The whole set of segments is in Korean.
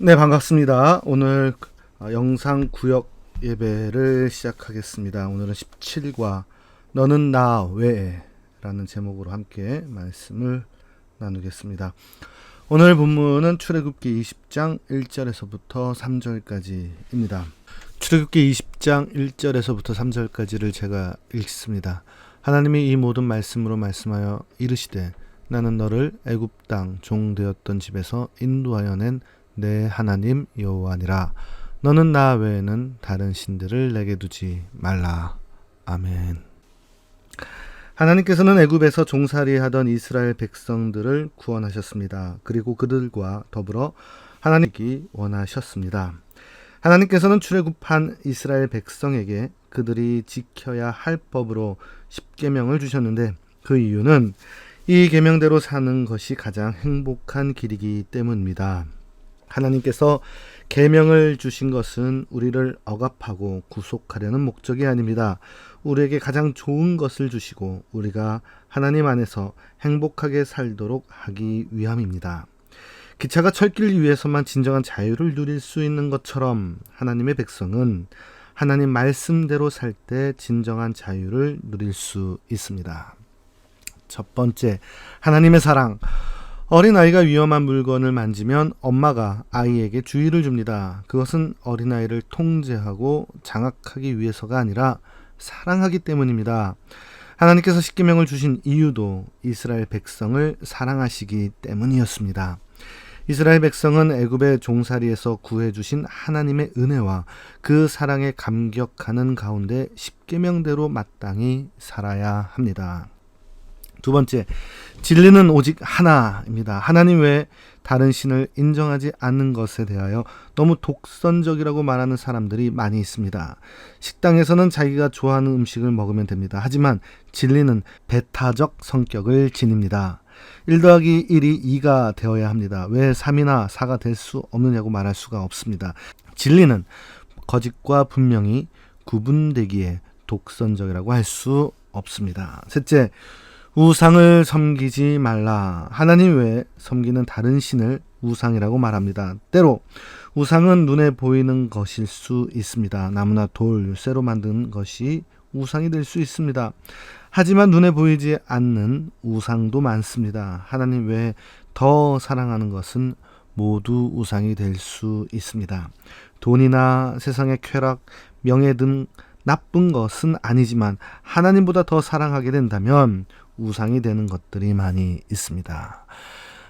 네, 반갑습니다. 오늘 영상 구역 예배를 시작하겠습니다. 오늘은 17과 너는 나 외에 라는 제목으로 함께 말씀을 나누겠습니다. 오늘 본문은 출애굽기 20장 1절에서부터 3절까지입니다. 출애굽기 20장 1절에서부터 3절까지를 제가 읽습니다. 하나님이 이 모든 말씀으로 말씀하여 이르시되 나는 너를 애굽 땅 종 되었던 집에서 인도하여 낸 내 하나님 여호와니라. 너는 나 외에는 다른 신들을 내게 두지 말라. 아멘. 하나님께서는 애굽에서 종살이하던 이스라엘 백성들을 구원하셨습니다. 그리고 그들과 더불어 하나님이 원하셨습니다. 하나님께서는 출애굽한 이스라엘 백성에게 그들이 지켜야 할 법으로 십계명을 주셨는데 그 이유는 이 계명대로 사는 것이 가장 행복한 길이기 때문입니다. 하나님께서 계명을 주신 것은 우리를 억압하고 구속하려는 목적이 아닙니다. 우리에게 가장 좋은 것을 주시고 우리가 하나님 안에서 행복하게 살도록 하기 위함입니다. 기차가 철길 위에서만 진정한 자유를 누릴 수 있는 것처럼 하나님의 백성은 하나님 말씀대로 살 때 진정한 자유를 누릴 수 있습니다. 첫 번째, 하나님의 사랑. 어린아이가 위험한 물건을 만지면 엄마가 아이에게 주의를 줍니다. 그것은 어린아이를 통제하고 장악하기 위해서가 아니라 사랑하기 때문입니다. 하나님께서 십계명을 주신 이유도 이스라엘 백성을 사랑하시기 때문이었습니다. 이스라엘 백성은 애굽의 종살이에서 구해주신 하나님의 은혜와 그 사랑에 감격하는 가운데 십계명대로 마땅히 살아야 합니다. 두 번째, 진리는 오직 하나입니다. 하나님 외에 다른 신을 인정하지 않는 것에 대하여 너무 독선적이라고 말하는 사람들이 많이 있습니다. 식당에서는 자기가 좋아하는 음식을 먹으면 됩니다. 하지만 진리는 배타적 성격을 지닙니다. 1 더하기 1이 2가 되어야 합니다. 왜 3이나 4가 될 수 없느냐고 말할 수가 없습니다. 진리는 거짓과 분명히 구분되기에 독선적이라고 할 수 없습니다. 셋째, 우상을 섬기지 말라. 하나님 외에 섬기는 다른 신을 우상이라고 말합니다. 때로 우상은 눈에 보이는 것일 수 있습니다. 나무나 돌, 쇠로 만든 것이 우상이 될 수 있습니다. 하지만 눈에 보이지 않는 우상도 많습니다. 하나님 외에 더 사랑하는 것은 모두 우상이 될 수 있습니다. 돈이나 세상의 쾌락, 명예 등 나쁜 것은 아니지만 하나님보다 더 사랑하게 된다면 우상이 되는 것들이 많이 있습니다.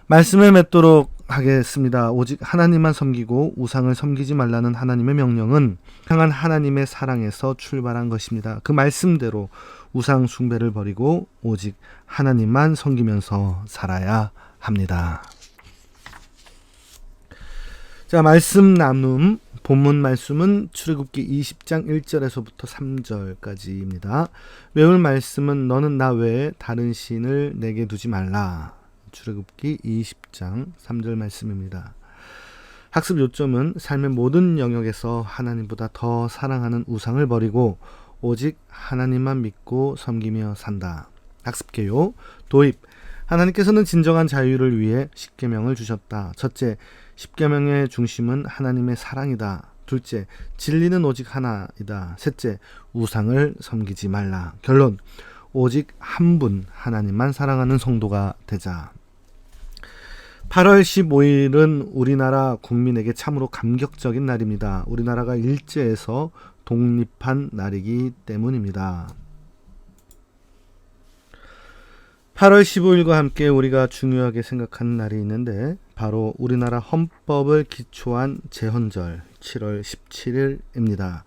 말씀을 맺도록 하겠습니다. 오직 하나님만 섬기고 우상을 섬기지 말라는 하나님의 명령은 향한 하나님의 사랑에서 출발한 것입니다. 그 말씀대로 우상 숭배를 버리고 오직 하나님만 섬기면서 살아야 합니다. 자, 말씀 나눔. 본문 말씀은 출애굽기 20장 1절에서부터 3절까지입니다. 외울 말씀은 너는 나 외에 다른 신을 내게 두지 말라. 출애굽기 20장 3절 말씀입니다. 학습 요점은 삶의 모든 영역에서 하나님보다 더 사랑하는 우상을 버리고 오직 하나님만 믿고 섬기며 산다. 학습 개요. 도입. 하나님께서는 진정한 자유를 위해 십계명을 주셨다. 첫째, 십계명의 중심은 하나님의 사랑이다. 둘째, 진리는 오직 하나이다. 셋째, 우상을 섬기지 말라. 결론, 오직 한 분 하나님만 사랑하는 성도가 되자. 8월 15일은 우리나라 국민에게 참으로 감격적인 날입니다. 우리나라가 일제에서 독립한 날이기 때문입니다. 8월 15일과 함께 우리가 중요하게 생각하는 날이 있는데 바로 우리나라 헌법을 기초한 제헌절 7월 17일입니다.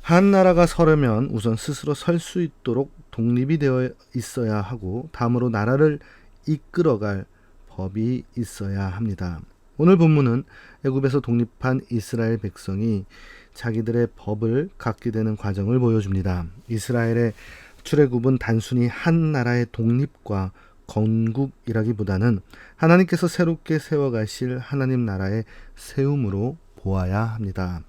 한 나라가 서려면 우선 스스로 설 수 있도록 독립이 되어 있어야 하고 다음으로 나라를 이끌어갈 법이 있어야 합니다. 오늘 본문은 애굽에서 독립한 이스라엘 백성이 자기들의 법을 갖게 되는 과정을 보여줍니다. 이스라엘의 출애굽은 단순히 한 나라의 독립과 건국이라기보다는 하나님께서 새롭게 세워가실 하나님 나라의 세움으로 보아야 합니다.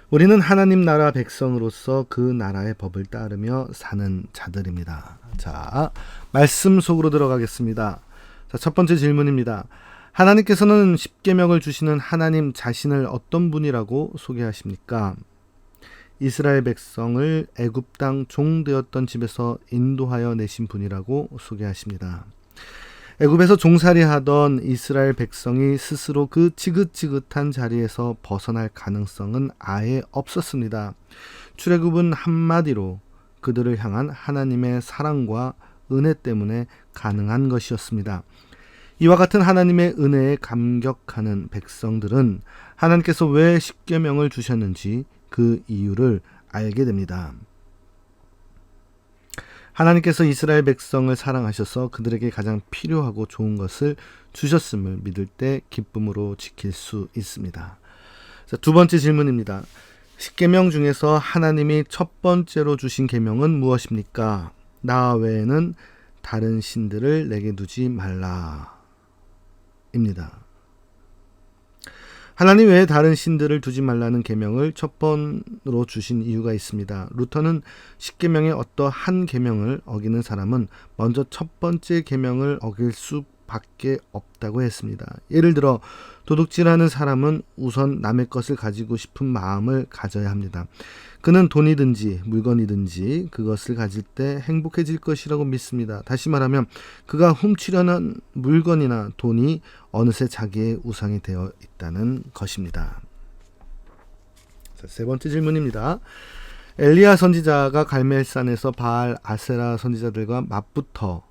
우리는 하나님 나라 백성으로서 그 나라의 법을 따르며 사는 자들입니다. 자, 말씀 속으로 들어가겠습니다. 자, 첫 번째 질문입니다. 하나님께서는 십계명을 주시는 하나님 자신을 어떤 분이라고 소개하십니까? 이스라엘 백성을 애굽 땅 종되었던 집에서 인도하여 내신 분이라고 소개하십니다. 애굽에서 종살이하던 이스라엘 백성이 스스로 그 지긋지긋한 자리에서 벗어날 가능성은 아예 없었습니다. 출애굽은 한마디로 그들을 향한 하나님의 사랑과 은혜 때문에 가능한 것이었습니다. 이와 같은 하나님의 은혜에 감격하는 백성들은 하나님께서 왜 십계명을 주셨는지 그 이유를 알게 됩니다. 하나님께서 이스라엘 백성을 사랑하셔서 그들에게 가장 필요하고 좋은 것을 주셨음을 믿을 때 기쁨으로 지킬 수 있습니다. 자, 두 번째 질문입니다. 십계명 중에서 하나님이 첫 번째로 주신 계명은 무엇입니까? 나 외에는 다른 신들을 내게 두지 말라 입니다. 하나님 외에 다른 신들을 두지 말라는 계명을 첫 번으로 주신 이유가 있습니다. 루터는 십계명의 어떠한 계명을 어기는 사람은 먼저 첫 번째 계명을 어길 수밖에 없다고 했습니다. 예를 들어 도둑질하는 사람은 우선 남의 것을 가지고 싶은 마음을 가져야 합니다. 그는 돈이든지 물건이든지 그것을 가질 때 행복해질 것이라고 믿습니다. 다시 말하면 그가 훔치려는 물건이나 돈이 어느새 자기의 우상이 되어 있다는 것입니다. 자, 세 번째 질문입니다. 엘리야 선지자가 갈멜산에서 바알 아세라 선지자들과 맞붙어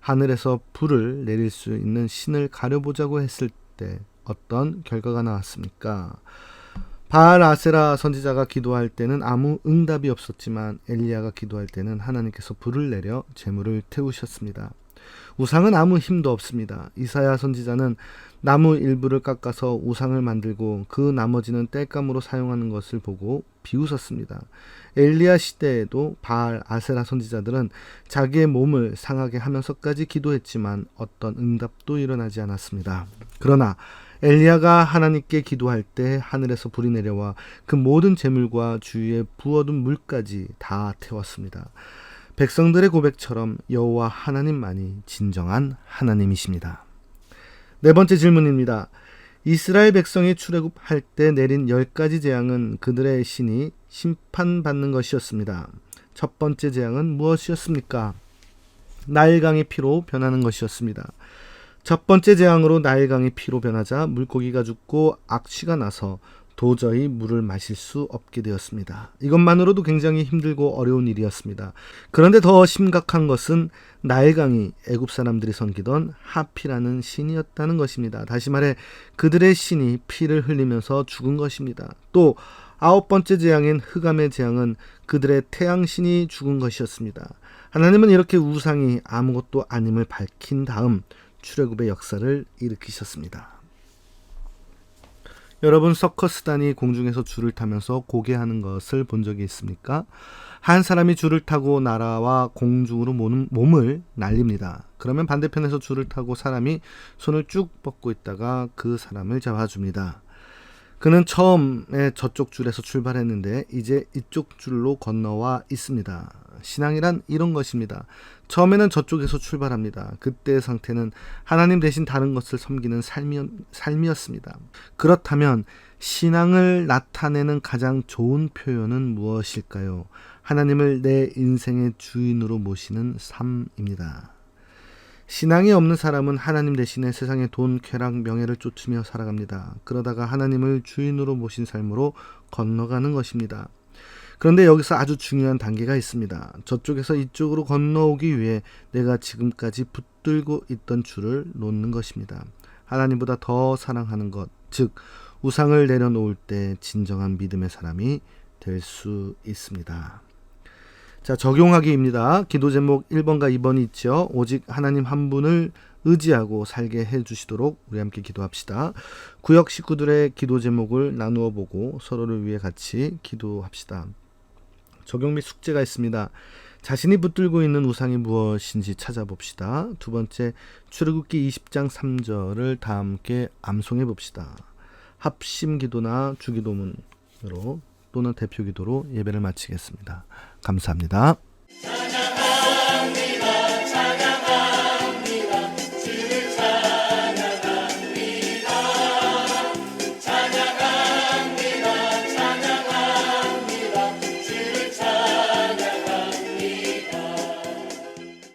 하늘에서 불을 내릴 수 있는 신을 가려보자고 했을 때 어떤 결과가 나왔습니까? 바알 아세라 선지자가 기도할 때는 아무 응답이 없었지만 엘리야가 기도할 때는 하나님께서 불을 내려 재물을 태우셨습니다. 우상은 아무 힘도 없습니다. 이사야 선지자는 나무 일부를 깎아서 우상을 만들고 그 나머지는 땔감으로 사용하는 것을 보고 비웃었습니다. 엘리야 시대에도 바알 아세라 선지자들은 자기의 몸을 상하게 하면서까지 기도했지만 어떤 응답도 일어나지 않았습니다. 그러나 엘리야가 하나님께 기도할 때 하늘에서 불이 내려와 그 모든 재물과 주위에 부어둔 물까지 다 태웠습니다. 백성들의 고백처럼 여호와 하나님만이 진정한 하나님이십니다. 네 번째 질문입니다. 이스라엘 백성이 출애굽할 때 내린 10가지 재앙은 그들의 신이 심판받는 것이었습니다. 첫 번째 재앙은 무엇이었습니까? 나일강의 피로 변하는 것이었습니다. 첫 번째 재앙으로 나일강이 피로 변하자 물고기가 죽고 악취가 나서 도저히 물을 마실 수 없게 되었습니다. 이것만으로도 굉장히 힘들고 어려운 일이었습니다. 그런데 더 심각한 것은 나일강이 애굽 사람들이 섬기던 하피라는 신이었다는 것입니다. 다시 말해 그들의 신이 피를 흘리면서 죽은 것입니다. 또 9번째 재앙인 흑암의 재앙은 그들의 태양신이 죽은 것이었습니다. 하나님은 이렇게 우상이 아무것도 아님을 밝힌 다음 출애굽의 역사를 일으키셨습니다. 여러분 서커스단이 공중에서 줄을 타면서 고개하는 것을 본 적이 있습니까? 한 사람이 줄을 타고 날아와 공중으로 몸을 날립니다. 그러면 반대편에서 줄을 타고 사람이 손을 쭉 뻗고 있다가 그 사람을 잡아줍니다. 그는 처음에 저쪽 줄에서 출발했는데 이제 이쪽 줄로 건너와 있습니다. 신앙이란 이런 것입니다. 처음에는 저쪽에서 출발합니다. 그때의 상태는 하나님 대신 다른 것을 섬기는 삶이었습니다. 그렇다면 신앙을 나타내는 가장 좋은 표현은 무엇일까요? 하나님을 내 인생의 주인으로 모시는 삶입니다. 신앙이 없는 사람은 하나님 대신에 세상의 돈, 쾌락, 명예를 쫓으며 살아갑니다. 그러다가 하나님을 주인으로 모신 삶으로 건너가는 것입니다. 그런데 여기서 아주 중요한 단계가 있습니다. 저쪽에서 이쪽으로 건너오기 위해 내가 지금까지 붙들고 있던 줄을 놓는 것입니다. 하나님보다 더 사랑하는 것, 즉 우상을 내려놓을 때 진정한 믿음의 사람이 될 수 있습니다. 자, 적용하기입니다. 기도 제목 1번과 2번이 있죠. 오직 하나님 한 분을 의지하고 살게 해주시도록 우리 함께 기도합시다. 구역 식구들의 기도 제목을 나누어 보고 서로를 위해 같이 기도합시다. 적용 및 숙제가 있습니다. 자신이 붙들고 있는 우상이 무엇인지 찾아봅시다. 두 번째, 출애굽기 20장 3절을 다 함께 암송해 봅시다. 합심 기도나 주기도문으로 또는 대표 기도로 예배를 마치겠습니다. 감사합니다.